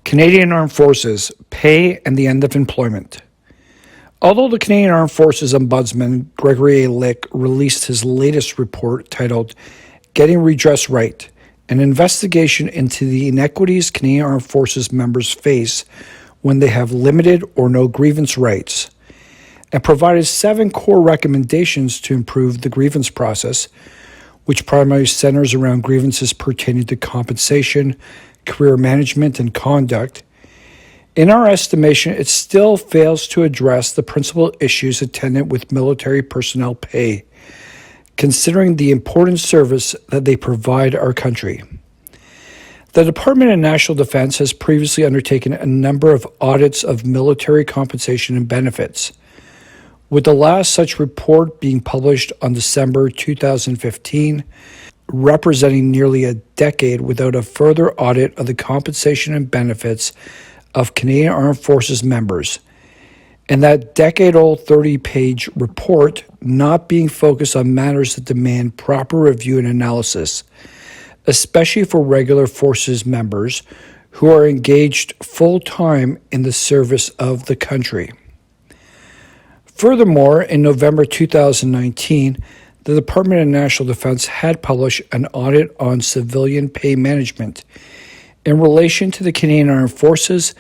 Canadian Armed Forces, Pay and the End of Employment. Although the Canadian Armed Forces Ombudsman, Gregory released his latest report titled Getting Redress Right, an investigation into the inequities Canadian Armed Forces members face when they have limited or no grievance rights, and provided 7 core recommendations to improve the grievance process, which primarily centers around grievances pertaining to compensation, career management, and conduct. In our estimation, it still fails to address the principal issues attendant with military personnel pay, considering the important service that they provide our country. The Department of National Defense has previously undertaken a number of audits of military compensation and benefits, with the last such report being published on December 2015, representing nearly a decade without a further audit of the compensation and benefits of Canadian Armed Forces members, and that decade-old 30-page report not being focused on matters that demand proper review and analysis, especially for regular forces members who are engaged full-time in the service of the country. Furthermore, in November 2019, the Department of National Defense had published an audit on civilian pay management in relation to the Canadian Armed Forces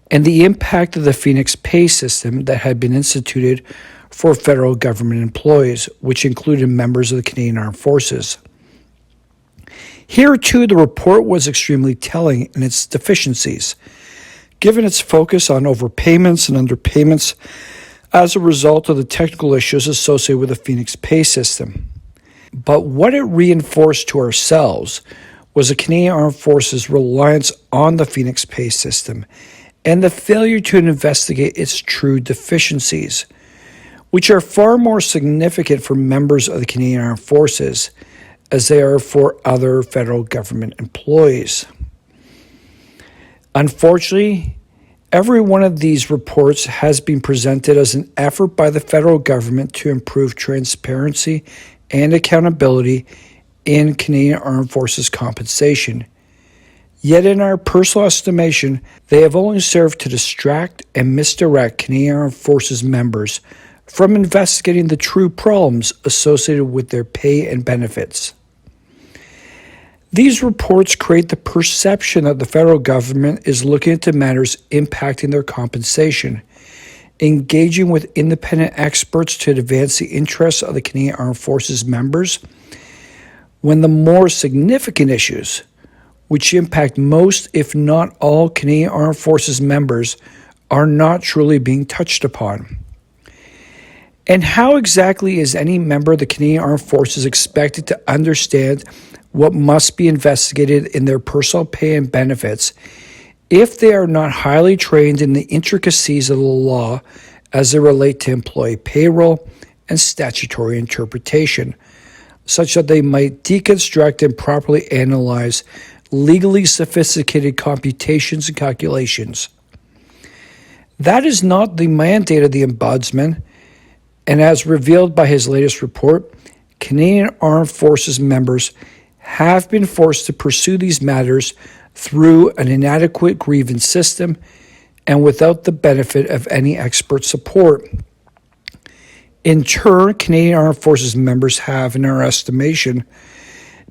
and the impact of the Phoenix pay system that had been instituted for federal government employees, which included members of the Canadian Armed Forces. Here, too, the report was extremely telling in its deficiencies, given its focus on overpayments and underpayments as a result of the technical issues associated with the Phoenix pay system. But what it reinforced to ourselves was the Canadian Armed Forces' reliance on the Phoenix pay system and the failure to investigate its true deficiencies, which are far more significant for members of the Canadian Armed Forces as they are for other federal government employees. Unfortunately, every one of these reports has been presented as an effort by the federal government to improve transparency and accountability in Canadian Armed Forces compensation. Yet in our personal estimation, they have only served to distract and misdirect Canadian Armed Forces members from investigating the true problems associated with their pay and benefits. These reports create the perception that the federal government is looking into matters impacting their compensation, engaging with independent experts to advance the interests of the Canadian Armed Forces members, when the more significant issues, which impact most, if not all, Canadian Armed Forces members, are not truly being touched upon. And how exactly is any member of the Canadian Armed Forces expected to understand what must be investigated in their personal pay and benefits if they are not highly trained in the intricacies of the law as they relate to employee payroll and statutory interpretation, such that they might deconstruct and properly analyze legally sophisticated computations and calculations? That is not the mandate of the Ombudsman, and as revealed by his latest report, Canadian Armed Forces members have been forced to pursue these matters through an inadequate grievance system and without the benefit of any expert support. In turn, Canadian Armed Forces members have, in our estimation,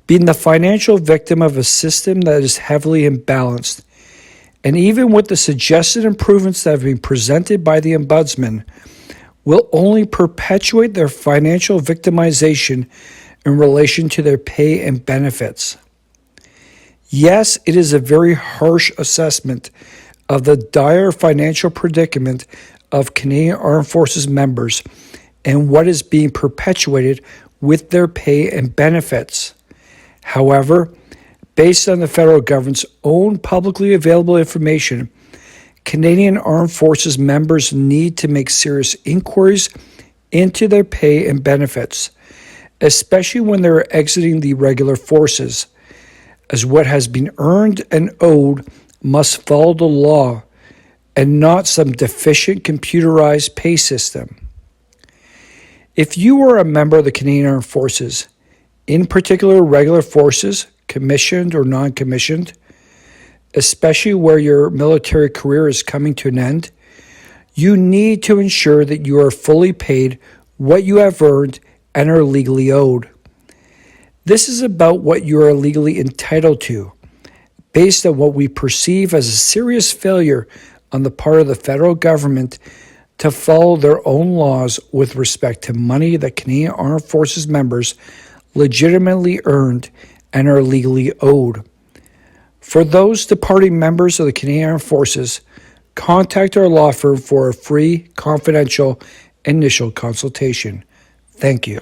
been the financial victim of a system that is heavily imbalanced. And even with the suggested improvements that have been presented by the Ombudsman, will only perpetuate their financial victimization in relation to their pay and benefits. Yes, it is a very harsh assessment of the dire financial predicament of Canadian Armed Forces members and what is being perpetuated with their pay and benefits. However, based on the federal government's own publicly available information, Canadian Armed Forces members need to make serious inquiries into their pay and benefits, especially when they're exiting the regular forces, as what has been earned and owed must follow the law and not some deficient computerized pay system. If you are a member of the Canadian Armed Forces, in particular regular forces, commissioned or non-commissioned, especially where your military career is coming to an end, you need to ensure that you are fully paid what you have earned and are legally owed. This is about what you are legally entitled to, based on what we perceive as a serious failure on the part of the federal government to follow their own laws with respect to money that Canadian Armed Forces members legitimately earned and are legally owed. For those departing members of the Canadian Armed Forces, contact our law firm for a free, confidential initial consultation. Thank you.